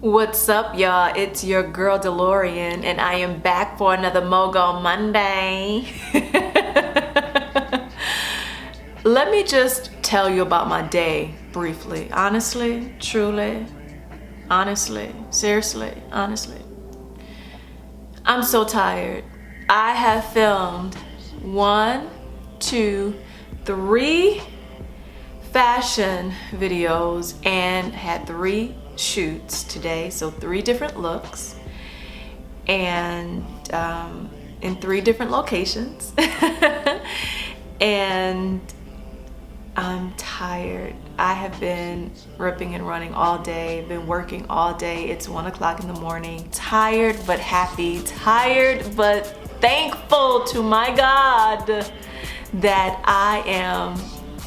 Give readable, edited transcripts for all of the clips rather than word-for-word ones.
What's up, y'all? It's your girl DeLaurian, and I am back for another MOGO Monday. Let me just tell you about my day briefly. Honestly, truly, honestly, seriously, honestly. I'm so tired. I have filmed 1, 2, 3 fashion videos and had 3 shoots today, so 3 different looks and in 3 different locations. And I'm tired. I have been ripping and running all day, been working all day. It's 1 o'clock in the morning. Tired but happy, tired but thankful to my God that I am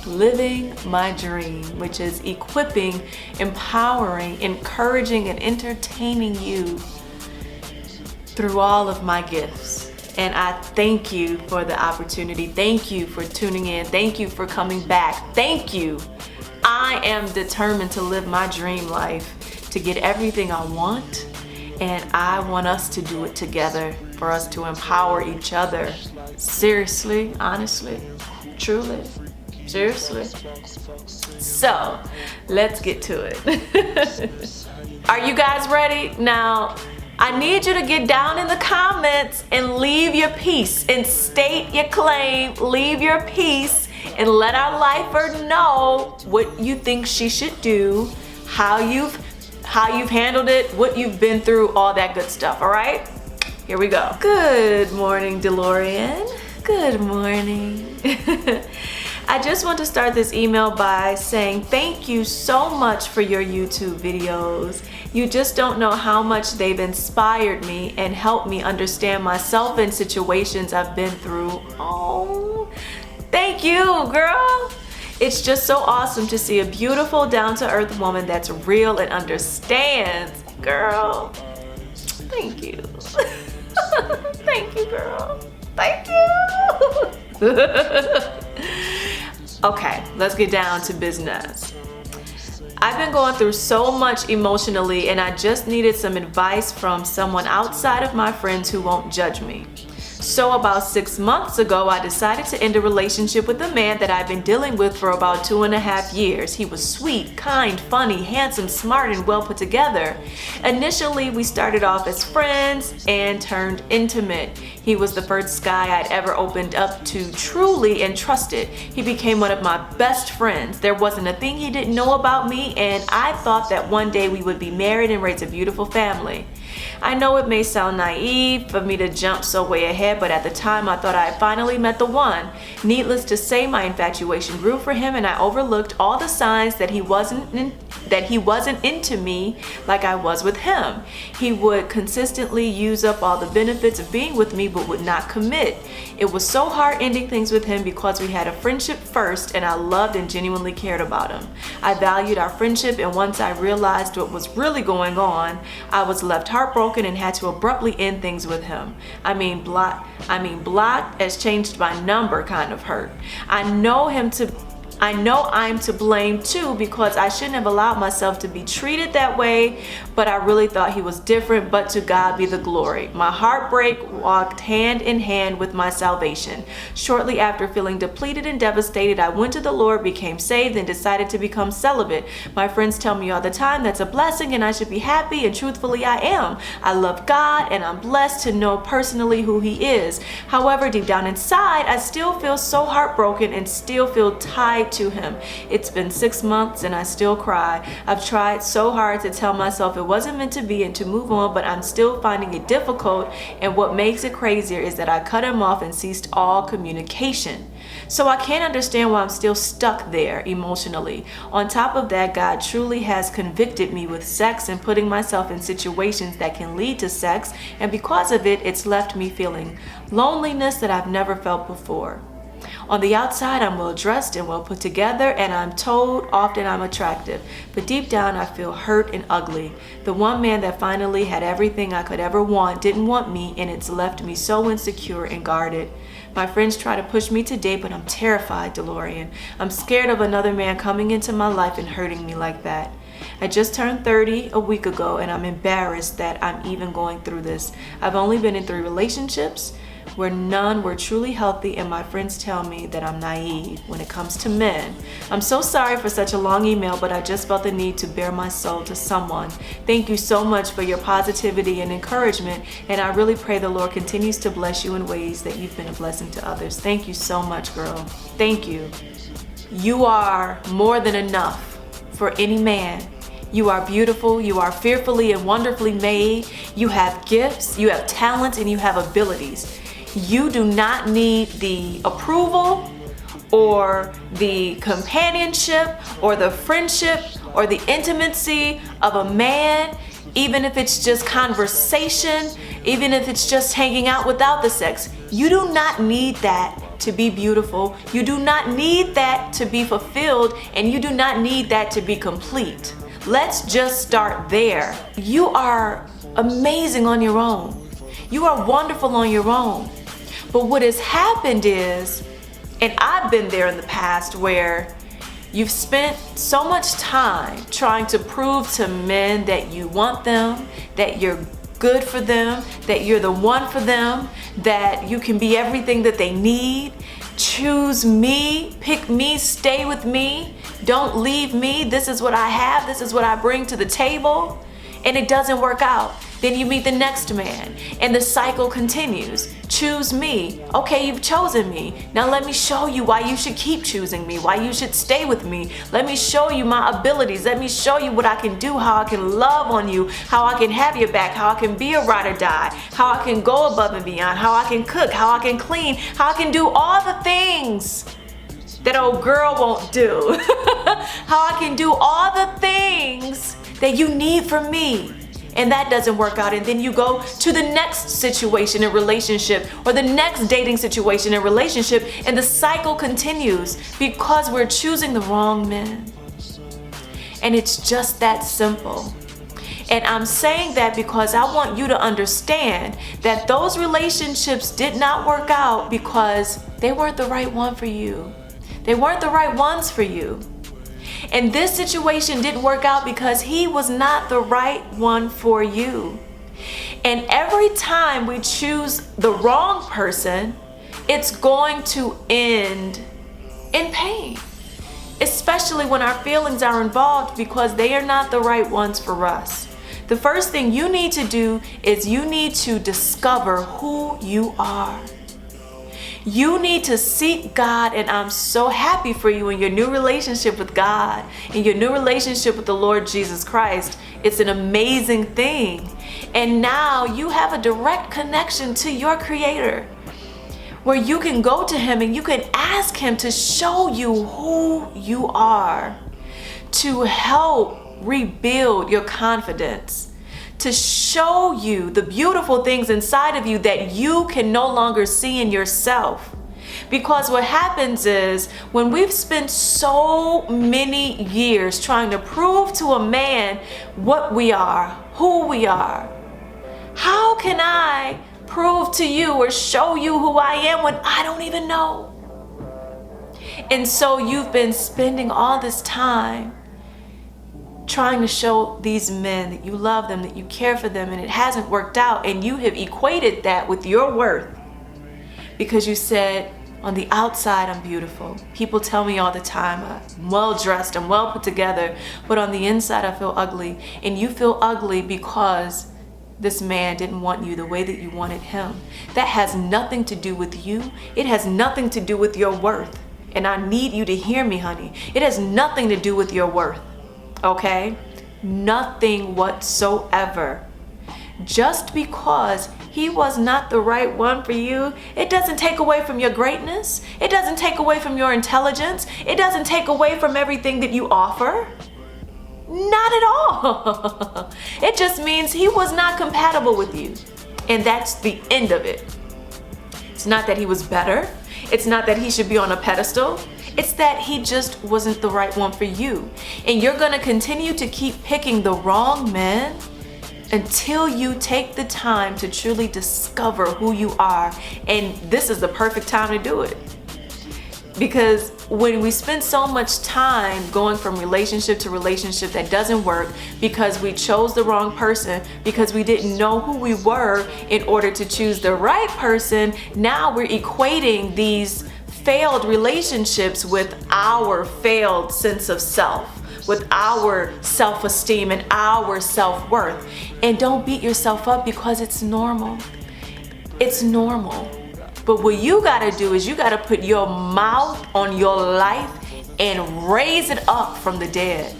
living my dream, which is equipping, empowering, encouraging, and entertaining you through all of my gifts. And I thank you for the opportunity. Thank you for tuning in. Thank you for coming back. Thank you. I am determined to live my dream life, to get everything I want, and I want us to do it together, for us to empower each other. Seriously, honestly, truly. Seriously. So let's get to it. Are you guys ready? Now, I need you to get down in the comments and leave your piece and state your claim. Leave your piece and let our lifer know what you think she should do, how you've handled it, what you've been through, all that good stuff. All right? Here we go. Good morning, DeLaurian. Good morning. I just want to start this email by saying thank you so much for your YouTube videos. You just don't know how much they've inspired me and helped me understand myself in situations I've been through. Oh, thank you, girl. It's just so awesome to see a beautiful, down-to-earth woman that's real and understands. Girl, thank you. Thank you, girl. Thank you. Okay, let's get down to business. I've been going through so much emotionally, and I just needed some advice from someone outside of my friends who won't judge me. So about 6 months ago, I decided to end a relationship with a man that I've been dealing with for about 2.5 years. He was sweet, kind, funny, handsome, smart, and well put together. Initially, we started off as friends and turned intimate. He was the first guy I'd ever opened up to truly and trusted. He became one of my best friends. There wasn't a thing he didn't know about me, and I thought that one day we would be married and raise a beautiful family. I know it may sound naive for me to jump so way ahead, but at the time I thought I had finally met the one. Needless to say, my infatuation grew for him, and I overlooked all the signs that he wasn't into me like I was with him. He would consistently use up all the benefits of being with me but would not commit. It was so hard ending things with him because we had a friendship first, and I loved and genuinely cared about him. I valued our friendship, and once I realized what was really going on, I was left heartbroken and had to abruptly end things with him. Blocked as changed my number kind of hurt. I know I'm to blame too, because I shouldn't have allowed myself to be treated that way, but I really thought he was different, but to God be the glory. My heartbreak walked hand in hand with my salvation. Shortly after feeling depleted and devastated, I went to the Lord, became saved, and decided to become celibate. My friends tell me all the time that's a blessing and I should be happy, and truthfully I am. I love God and I'm blessed to know personally who He is. However, deep down inside, I still feel so heartbroken and still feel tied to Him. It's been 6 months and I still cry. I've tried so hard to tell myself it wasn't meant to be and to move on, but I'm still finding it difficult, and what makes it crazier is that I cut him off and ceased all communication. So I can't understand why I'm still stuck there emotionally. On top of that, God truly has convicted me with sex and putting myself in situations that can lead to sex, and because of it, it's left me feeling loneliness that I've never felt before. On the outside, I'm well dressed and well put together, and I'm told often I'm attractive. But deep down, I feel hurt and ugly. The one man that finally had everything I could ever want didn't want me, and it's left me so insecure and guarded. My friends try to push me to date, but I'm terrified, DeLaurian. I'm scared of another man coming into my life and hurting me like that. I just turned 30 a week ago, and I'm embarrassed that I'm even going through this. I've only been in 3 relationships where none were truly healthy, and my friends tell me that I'm naive when it comes to men. I'm so sorry for such a long email, but I just felt the need to bare my soul to someone. Thank you so much for your positivity and encouragement, and I really pray the Lord continues to bless you in ways that you've been a blessing to others. Thank you so much, girl. Thank you. You are more than enough for any man. You are beautiful. You are fearfully and wonderfully made. You have gifts, you have talents, and you have abilities. You do not need the approval or the companionship or the friendship or the intimacy of a man, even if it's just conversation, even if it's just hanging out without the sex. You do not need that to be beautiful. You do not need that to be fulfilled, and you do not need that to be complete. Let's just start there. You are amazing on your own. You are wonderful on your own. But what has happened is, and I've been there in the past, where you've spent so much time trying to prove to men that you want them, that you're good for them, that you're the one for them, that you can be everything that they need. Choose me, pick me, stay with me, don't leave me. This is what I have, this is what I bring to the table. And it doesn't work out. Then you meet the next man, and the cycle continues. Choose me. Okay, you've chosen me. Now let me show you why you should keep choosing me, why you should stay with me. Let me show you my abilities. Let me show you what I can do, how I can love on you, how I can have your back, how I can be a ride or die, how I can go above and beyond, how I can cook, how I can clean, how I can do all the things that old girl won't do. How I can do all the things that you need from me. And that doesn't work out, and then you go to the next situation in relationship, or the next dating situation in relationship, and the cycle continues because we're choosing the wrong men. And it's just that simple. And I'm saying that because I want you to understand that those relationships did not work out because they weren't the right one for you. They weren't the right ones for you. And this situation didn't work out because he was not the right one for you. And every time we choose the wrong person, it's going to end in pain, especially when our feelings are involved because they are not the right ones for us. The first thing you need to do is you need to discover who you are. You need to seek God, and I'm so happy for you in your new relationship with God, in your new relationship with the Lord Jesus Christ. It's an amazing thing. And now you have a direct connection to your Creator, where you can go to Him and you can ask Him to show you who you are, to help rebuild your confidence, to show you the beautiful things inside of you that you can no longer see in yourself. Because what happens is when we've spent so many years trying to prove to a man what we are, who we are, how can I prove to you or show you who I am when I don't even know? And so you've been spending all this time trying to show these men that you love them, that you care for them, and it hasn't worked out, and you have equated that with your worth because you said, on the outside I'm beautiful. People tell me all the time I'm well dressed, I'm well put together, but on the inside I feel ugly. And you feel ugly because this man didn't want you the way that you wanted him. That has nothing to do with you. It has nothing to do with your worth. And I need you to hear me, honey. It has nothing to do with your worth. Okay? Nothing whatsoever. Just because he was not the right one for you, it doesn't take away from your greatness. It doesn't take away from your intelligence. It doesn't take away from everything that you offer. Not at all. It just means he was not compatible with you. And that's the end of it. It's not that he was better. It's not that he should be on a pedestal. It's that he just wasn't the right one for you. And you're going to continue to keep picking the wrong men until you take the time to truly discover who you are. And this is the perfect time to do it. Because when we spend so much time going from relationship to relationship that doesn't work because we chose the wrong person, because we didn't know who we were in order to choose the right person, now we're equating these failed relationships with our failed sense of self, with our self-esteem and our self-worth. And don't beat yourself up because it's normal. It's normal. But what you gotta do is you gotta put your mouth on your life and raise it up from the dead.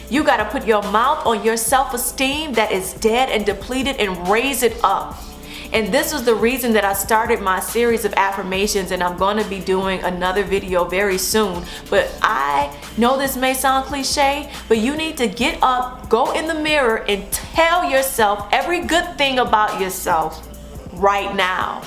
You gotta put your mouth on your self-esteem that is dead and depleted and raise it up. And this was the reason that I started my series of affirmations, and I'm gonna be doing another video very soon. But I know this may sound cliche, but you need to get up, go in the mirror, and tell yourself every good thing about yourself right now.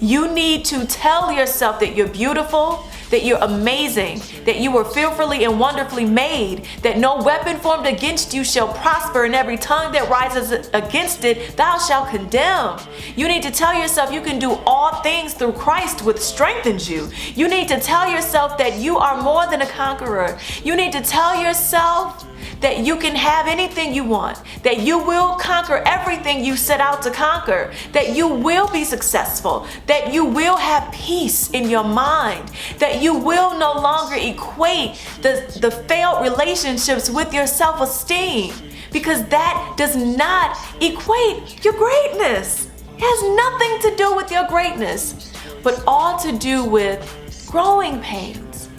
You need to tell yourself that you're beautiful, that you're amazing, that you were fearfully and wonderfully made, that no weapon formed against you shall prosper, and every tongue that rises against it thou shalt condemn. You need to tell yourself you can do all things through Christ which strengthens you. You need to tell yourself that you are more than a conqueror. You need to tell yourself that you can have anything you want, that you will conquer everything you set out to conquer, that you will be successful, that you will have peace in your mind, that you will no longer equate the failed relationships with your self-esteem, because that does not equate your greatness. It has nothing to do with your greatness, but all to do with growing pains.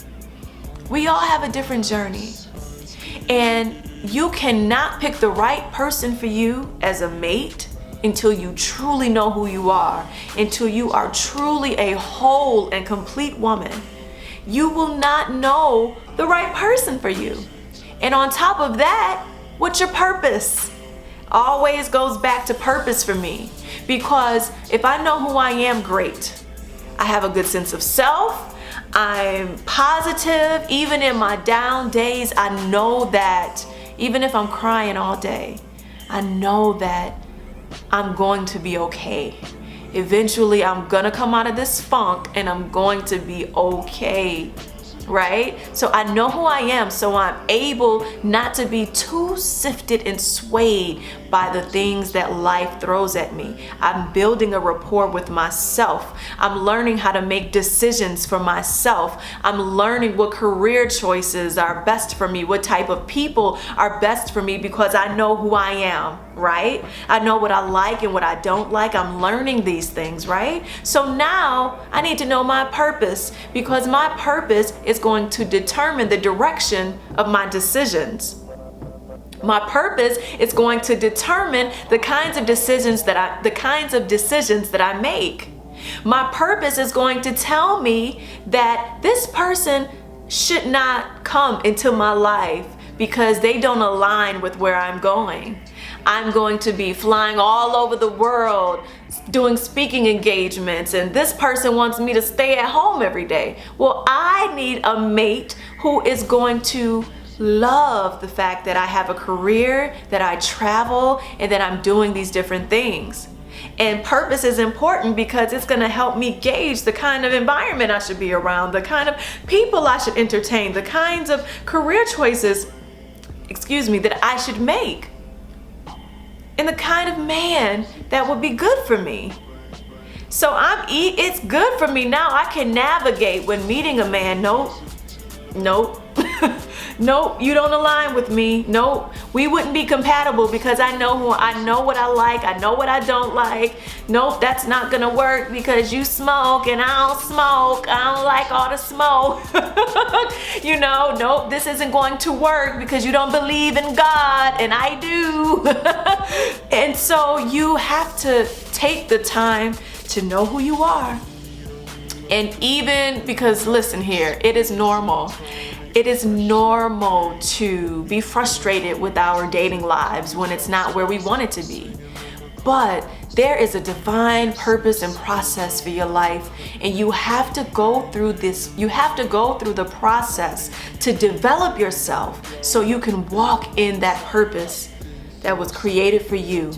We all have a different journey. And you cannot pick the right person for you as a mate until you truly know who you are, until you are truly a whole and complete woman. You will not know the right person for you. And on top of that, what's your purpose? Always goes back to purpose for me, because if I know who I am, great. I have a good sense of self. I'm positive. Even in my down days, I know that even if I'm crying all day, I know that I'm going to be okay. Eventually, I'm gonna come out of this funk and I'm going to be okay, right? So I know who I am, so I'm able not to be too sifted and swayed by the things that life throws at me. I'm building a rapport with myself. I'm learning how to make decisions for myself. I'm learning what career choices are best for me, what type of people are best for me, because I know who I am, right? I know what I like and what I don't like. I'm learning these things, right? So now I need to know my purpose, because my purpose is going to determine the direction of my decisions. My purpose is going to determine the kinds of decisions that I make. My purpose is going to tell me that this person should not come into my life because they don't align with where I'm going. I'm going to be flying all over the world, doing speaking engagements, and this person wants me to stay at home every day. Well, I need a mate who is going to love the fact that I have a career, that I travel, and that I'm doing these different things. And purpose is important because it's going to help me gauge the kind of environment I should be around, the kind of people I should entertain, the kinds of career choices, that I should make, and the kind of man that would be good for me. So it's good for me now. I can navigate when meeting a man. Nope. Nope, you don't align with me. Nope, we wouldn't be compatible because I know what I like, I know what I don't like. Nope, that's not gonna work because you smoke and I don't smoke. I don't like all the smoke. Nope, this isn't going to work because you don't believe in God and I do. And so you have to take the time to know who you are. And even because, listen here, it is normal. It is normal to be frustrated with our dating lives when it's not where we want it to be. But there is a divine purpose and process for your life, and you have to go through this. You have to go through the process to develop yourself so you can walk in that purpose that was created for you.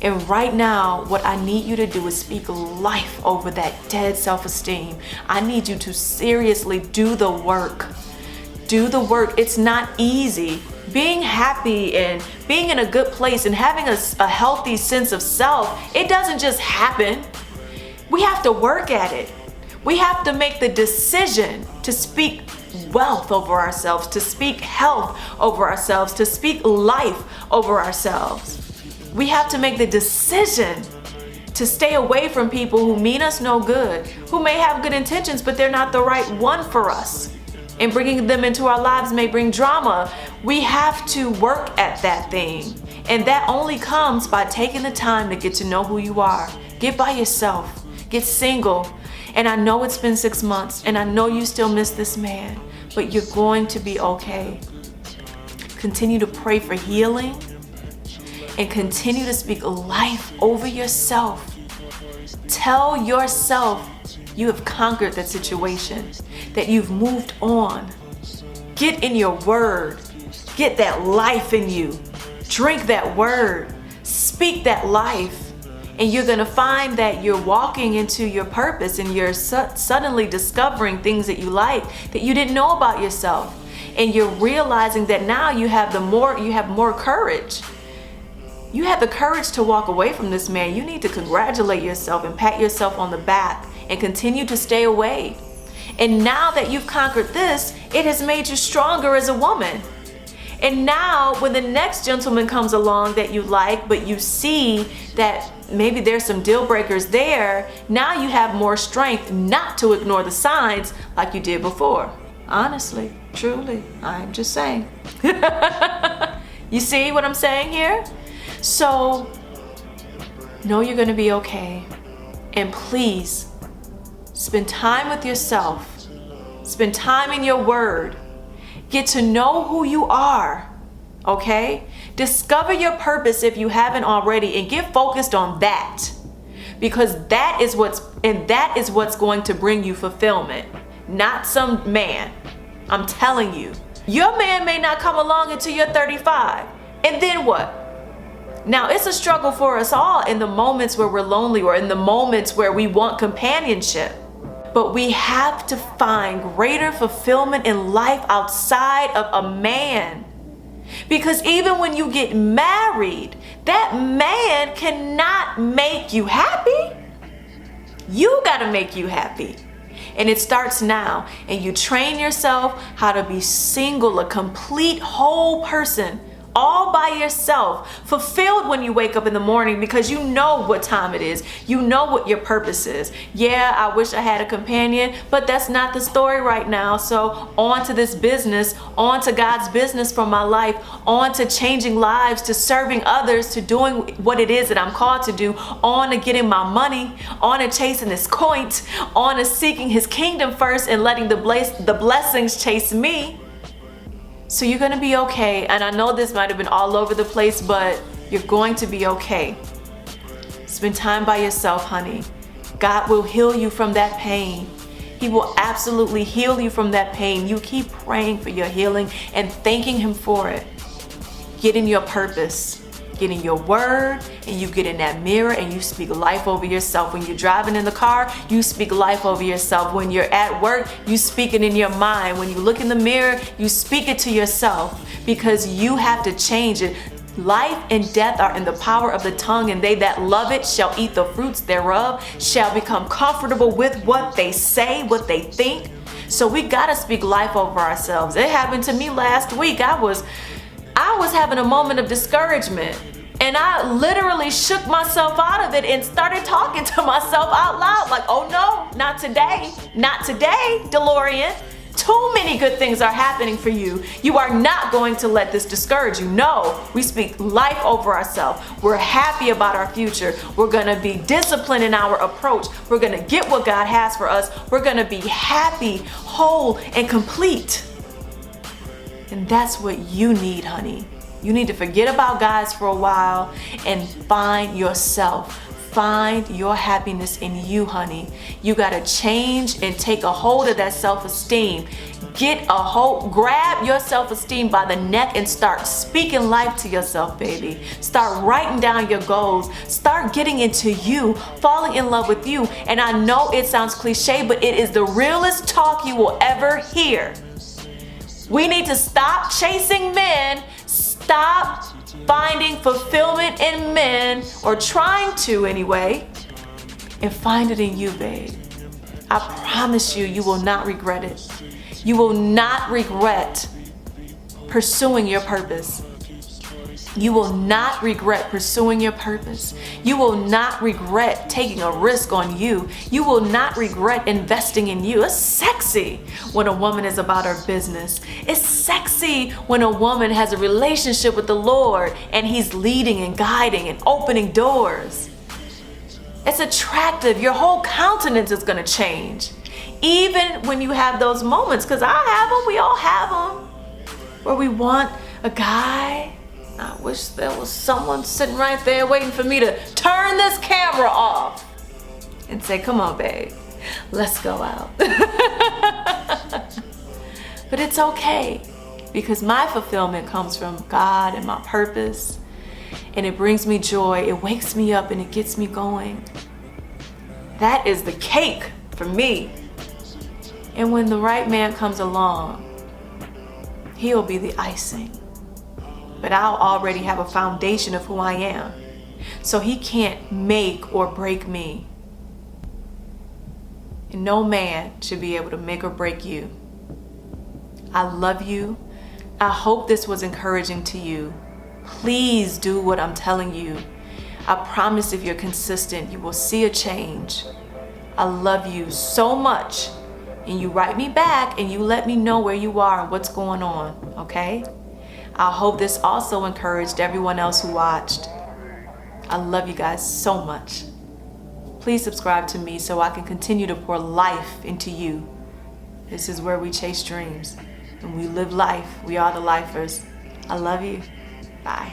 And right now, what I need you to do is speak life over that dead self-esteem. I need you to seriously do the work. Do the work. It's not easy. Being happy and being in a good place and having a healthy sense of self, it doesn't just happen. We have to work at it. We have to make the decision to speak wealth over ourselves, to speak health over ourselves, to speak life over ourselves. We have to make the decision to stay away from people who mean us no good, who may have good intentions, but they're not the right one for us. And bringing them into our lives may bring drama. We have to work at that thing. And that only comes by taking the time to get to know who you are. Get by yourself. Get single. And I know it's been 6 months, and I know you still miss this man, but you're going to be okay. Continue to pray for healing. And continue to speak life over yourself. Tell yourself you have conquered that situation, that you've moved on. Get in your word. Get that life in you. Drink that word. Speak that life. And you're going to find that you're walking into your purpose, and you're suddenly discovering things that you like that you didn't know about yourself. And you're realizing that now you have more courage. You have the courage to walk away from this man. You need to congratulate yourself and pat yourself on the back and continue to stay away. And now that you've conquered this, it has made you stronger as a woman. And now when the next gentleman comes along that you like, but you see that maybe there's some deal breakers there, now you have more strength not to ignore the signs like you did before. Honestly, truly, I'm just saying. You see what I'm saying here? So, know you're going to be okay. And please, spend time with yourself. Spend time in your word. Get to know who you are. Okay? Discover your purpose if you haven't already, and get focused on that. Because that is what's going to bring you fulfillment. Not some man. I'm telling you. Your man may not come along until you're 35. And then what? Now, it's a struggle for us all in the moments where we're lonely, or in the moments where we want companionship. But we have to find greater fulfillment in life outside of a man. Because even when you get married, that man cannot make you happy. You gotta make you happy. And it starts now. And you train yourself how to be single, a complete whole person, all by yourself, fulfilled when you wake up in the morning, because you know what time it is. You know what your purpose is. Yeah, I wish I had a companion, but that's not the story right now. So on to this business, on to God's business for my life, on to changing lives, to serving others, to doing what it is that I'm called to do, on to getting my money, on to chasing this coin, on to seeking his kingdom first and letting the blessings chase me. So you're going to be okay. And I know this might have been all over the place, but you're going to be okay. Spend time by yourself, honey. God will heal you from that pain. He will absolutely heal you from that pain. You keep praying for your healing and thanking him for it. Get in your purpose. Get in your word, and you get in that mirror and you speak life over yourself. When you're driving in the car, you speak life over yourself. When you're at work, you speak it in your mind. When you look in the mirror, you speak it to yourself, because you have to change it. Life and death are in the power of the tongue, and they that love it shall eat the fruits thereof, shall become comfortable with what they say, what they think. So we gotta speak life over ourselves. It happened to me last week. I was having a moment of discouragement, and I literally shook myself out of it and started talking to myself out loud, like, oh no, not today, not today, DeLaurian. Too many good things are happening for you. You are not going to let this discourage you. No, we speak life over ourselves. We're happy about our future. We're going to be disciplined in our approach. We're going to get what God has for us. We're going to be happy, whole, and complete. And that's what you need, honey. You need to forget about guys for a while and find yourself. find your happiness in you, honey. You gotta change and take a hold of that self-esteem. Grab your self-esteem by the neck and start speaking life to yourself, baby. Start writing down your goals. Start getting into you, falling in love with you. And I know it sounds cliche, but it is the realest talk you will ever hear. We need to stop chasing men, stop finding fulfillment in men, or trying to anyway, and find it in you, babe. I promise you, you will not regret it. You will not regret pursuing your purpose. You will not regret pursuing your purpose. You will not regret taking a risk on you. You will not regret investing in you. It's sexy when a woman is about her business. It's sexy when a woman has a relationship with the Lord and He's leading and guiding and opening doors. It's attractive. Your whole countenance is going to change. Even when you have those moments, because I have them, we all have them, where we want a guy. I wish there was someone sitting right there waiting for me to turn this camera off and say, come on, babe, let's go out. But it's okay, because my fulfillment comes from God and my purpose, and it brings me joy. It wakes me up and it gets me going. That is the cake for me. And when the right man comes along, he'll be the icing. But I'll already have a foundation of who I am. So he can't make or break me. And no man should be able to make or break you. I love you. I hope this was encouraging to you. Please do what I'm telling you. I promise if you're consistent, you will see a change. I love you so much. And you write me back and you let me know where you are and what's going on, okay? I hope this also encouraged everyone else who watched. I love you guys so much. Please subscribe to me so I can continue to pour life into you. This is where we chase dreams and we live life. We are the lifers. I love you. Bye.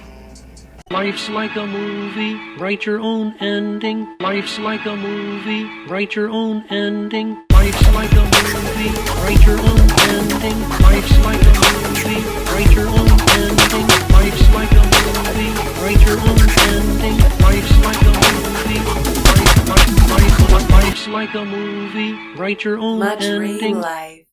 Life's like a movie, write your own ending. Life's like a movie, write your own ending. Life's like a movie, write your own ending. Life's like a movie, write your own ending. Life's like a movie, write your own ending. Life's like a movie, life's like a movie, write your own ending. My dream life.